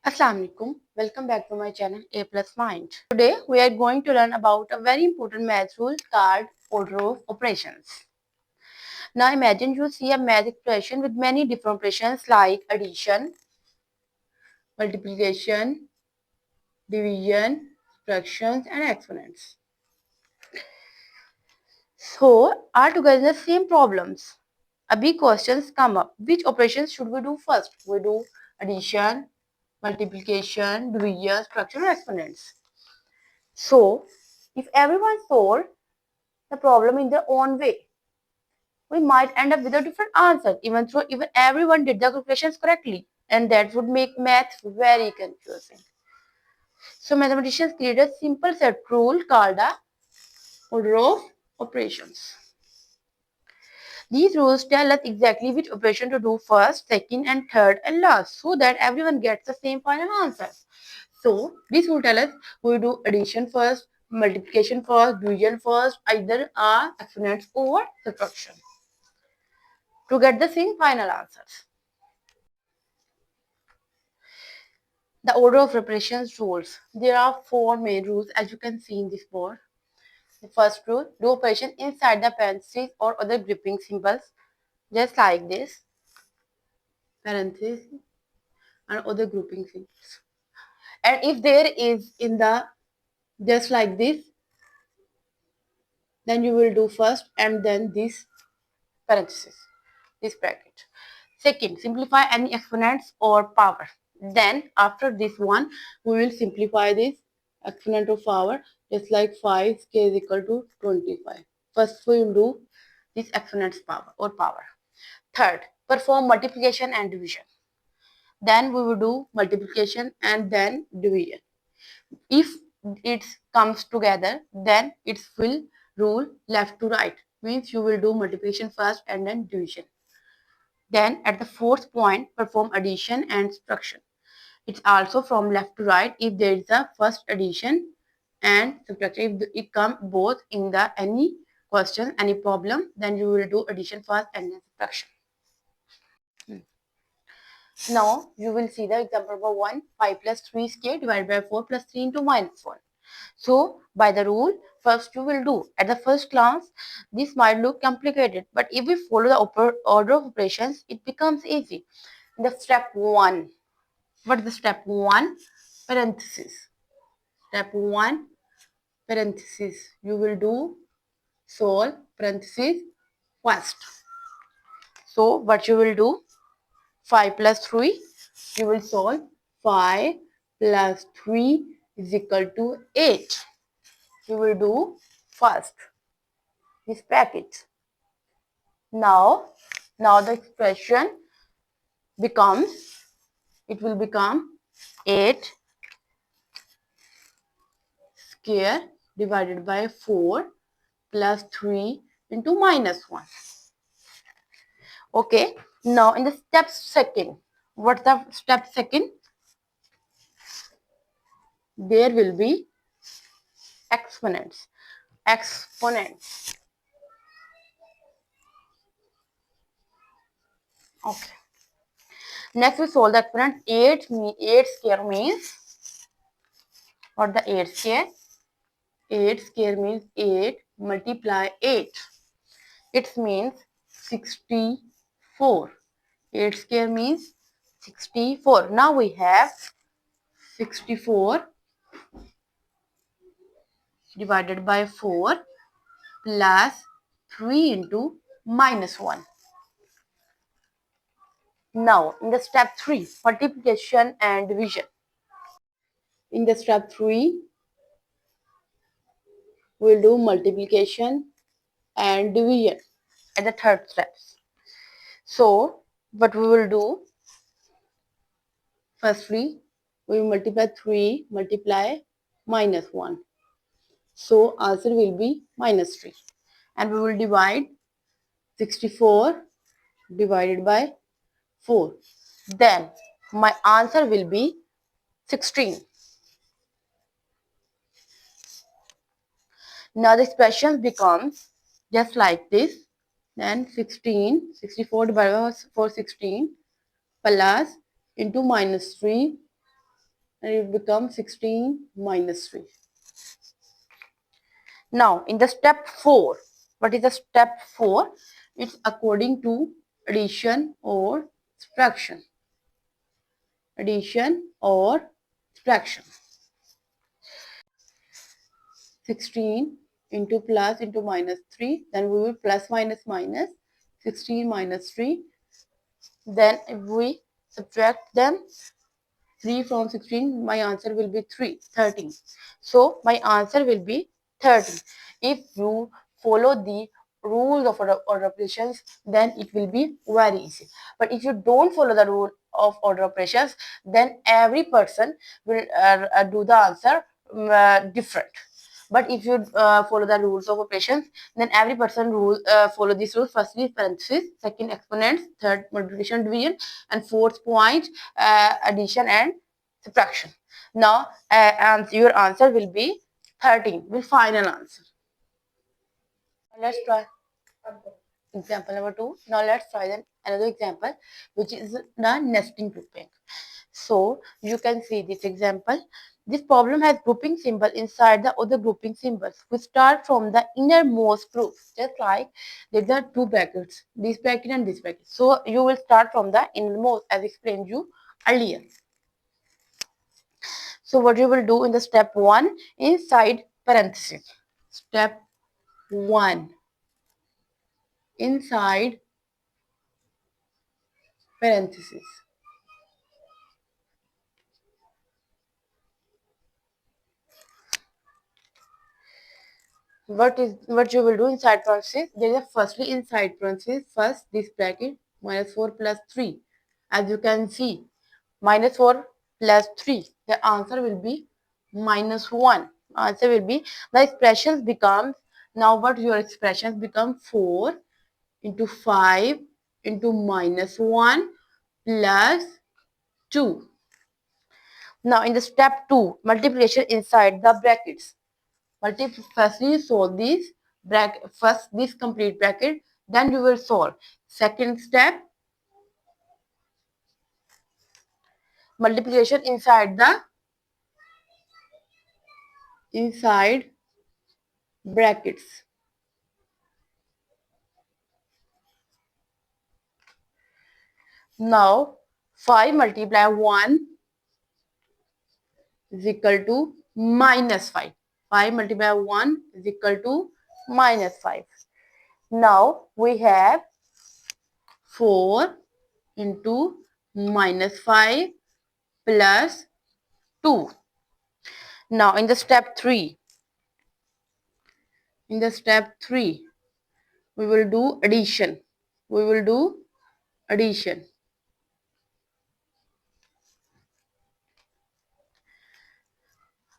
Assalamu alaikum. Welcome back to my channel A Plus Mind. Today we are going to learn about a very important math rule called order of operations. Now imagine you see a math expression with many different operations like addition, multiplication, division, fractions and exponents. So all together the same problems. A big questions come up. Which operations should we do first? We do addition, multiplication, division, fraction or exponents. So, if everyone solved the problem in their own way, we might end up with a different answer, even though even everyone did the calculations correctly, and that would make math very confusing. So, mathematicians created a simple set rule called the order of operations. These rules tell us exactly which operation to do first, second, and third, and last, so that everyone gets the same final answer. So this will tell us we do addition first, multiplication first, division first, either are exponents or subtraction to get the same final answers. The order of operations rules. There are four main rules as you can see in this board. The first rule, do operation inside the parentheses or other grouping symbols, just like this, parentheses and other grouping symbols. And if there is in the just like this, then you will do first and then this parenthesis, this bracket. Second, simplify any exponents or power. Then after this one, we will simplify this exponent of power, just like 5 k is equal to 25. First we will do this exponent's power or power. Third, perform multiplication and division. Then we will do multiplication and then division. If it comes together, then it will rule left to right. Means you will do multiplication first and then division. Then at the fourth point, perform addition and subtraction. It's also from left to right if there is a first addition and subtraction. If it come both in the any question, any problem, then you will do addition first and then subtraction. Now you will see the example number 1, 5 plus 3 square divided by 4 plus 3 into minus 1. So by the rule, first you will do. At the first glance, this might look complicated, but if we follow the order of operations, it becomes easy. The step 1. What is the step 1? Parenthesis. Step 1, parenthesis. You will do solve parenthesis first. So what you will do? 5 plus 3. You will solve 5 plus 3 is equal to 8. You will do first this bracket. Now the expression becomes, it will become 8 square divided by 4 plus 3 into minus 1. Okay, now in the step second, what's the step second? There will be exponents. Exponents. Okay. Next we solve the exponent. 8 square means, what the 8 square? 8 square means 8 multiply 8. It means 64. 8 square means 64. Now we have 64 divided by 4 plus 3 into minus 1. Now in the step 3, multiplication and division. In the step 3, we will do multiplication and division at the third steps. So what we will do, firstly we will multiply 3 multiply minus 1. So answer will be minus 3. And we will divide 64 divided by 4. Then my answer will be 16. Now the expression becomes just like this. Then 64 divided by 4, 16 plus into minus 3 and it becomes 16 minus 3. Now in the step 4, what is the step 4? It's according to addition or subtraction. Addition or subtraction. 16 into plus into minus 3, then we will plus minus minus 16 minus 3. Then if we subtract them, 3 from 16, my answer will be 13. So my answer will be 13. If you follow the rules of order operations, then it will be very easy. But if you don't follow the rule of order operations, then every person will do the answer different. But if you follow the rules of operations, then every person follow these rules. Firstly, parenthesis, second exponents, third multiplication division, and fourth point addition and subtraction. Now, and your answer will be 13. Will final answer. Let's try example number 2. Now let's try then another example, which is the nesting grouping. So you can see this example. This problem has grouping symbol inside the other grouping symbols. We start from the innermost group, just like there are two brackets, this bracket and this bracket. So you will start from the innermost, as explained you earlier. So what you will do in the step 1, inside parenthesis. Step 1, inside parenthesis. What you will do inside parenthesis? There is firstly inside parenthesis. First this bracket minus 4 plus 3. As you can see, minus 4 plus 3. The answer will be minus 1. Answer will be, the expressions becomes, now what your expressions become, 4 into 5 into minus 1 plus 2. Now in the step 2, multiplication inside the brackets. Firstly solve this bracket, first this complete bracket, then you will solve. Second step, multiplication inside brackets. Now 5 multiply 1 is equal to minus 5. 5 multiply 1 is equal to minus 5. Now we have 4 into minus 5 plus 2. Now in the step 3, we will do addition.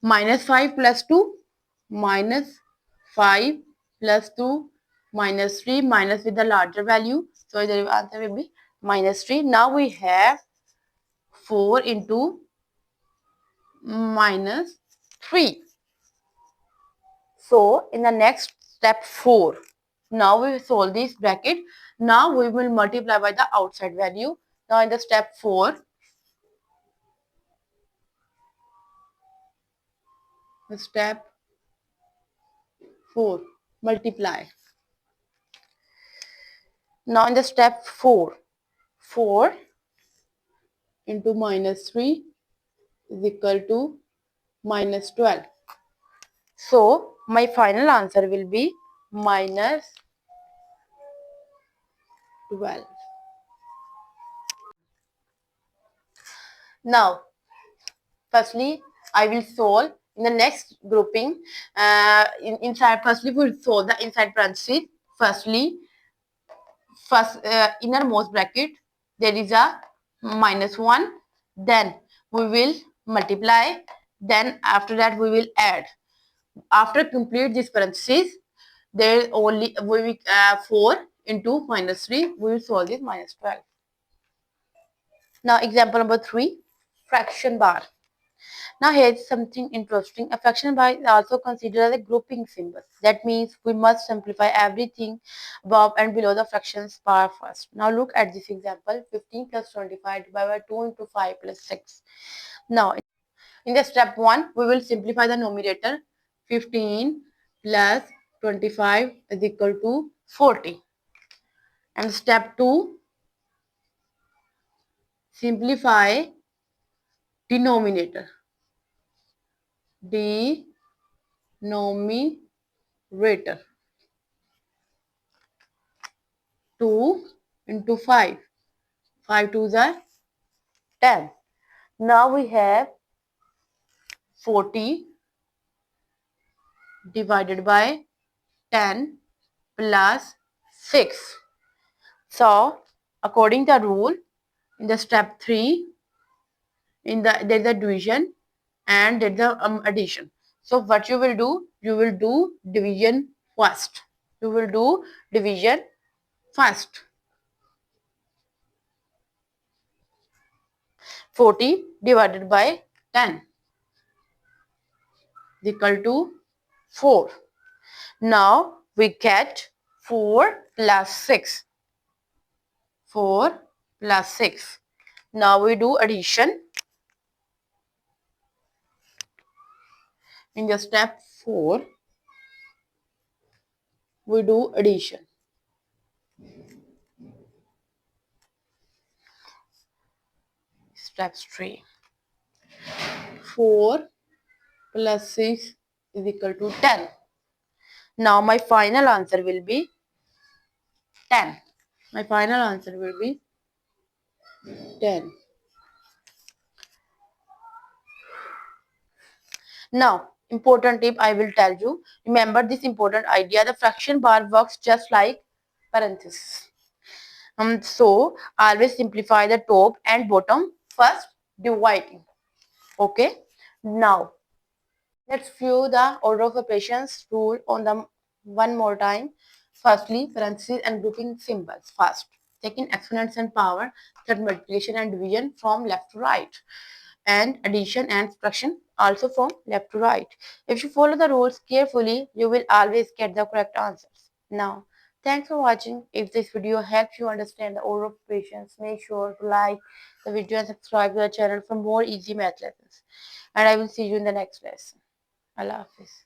Minus 5 plus 2, minus 5 plus 2, minus 3, minus with the larger value. So the answer will be minus 3. Now we have 4 into minus 3. So in the next step 4, now we will solve this bracket. Now we will multiply by the outside value. Now in the step 4, multiply. Now in the step 4, 4 into minus 3 is equal to minus 12. So my final answer will be minus 12. Now, firstly, I will solve in the next grouping. Firstly, we will solve the inside parenthesis. First innermost bracket, there is a minus 1. Then we will multiply. Then after that we will add. After complete this parenthesis, there is only 4 into minus 3. We will solve this minus 12. Now example number 3, fraction bar. Now here's something interesting. A fraction bar is also considered as a grouping symbol. That means we must simplify everything above and below the fractions bar first. Now look at this example. 15 plus 25 divided by 2 into 5 plus 6. Now In the step 1, we will simplify the numerator. 15 plus 25 is equal to 40. And step 2, simplify denominator. Denominator. 2 into 5. 5 2s are 10. Now we have 40 divided by 10 plus 6. So, according to the rule, in the step 3, there is a division and there is a addition. So, what you will do? You will do division first. You will do division first. 40 divided by 10 is equal to 4. Now we get 4 plus 6. 4 plus 6. Now we do addition. In the step 4, we do addition. Step 3. 4 plus 6 is equal to 10. Now my final answer will be 10. My final answer will be 10. Now, important tip I will tell you. Remember this important idea. The fraction bar works just like parenthesis. So, always simplify the top and bottom first dividing. Okay. Now, let's view the order of operations rule on them one more time. Firstly, parentheses and grouping symbols first. Taking exponents and power, third multiplication and division from left to right, and addition and subtraction also from left to right. If you follow the rules carefully, you will always get the correct answers. Now, thanks for watching. If this video helps you understand the order of operations, make sure to like the video and subscribe to the channel for more easy math lessons. And I will see you in the next lesson. Allah Hafiz.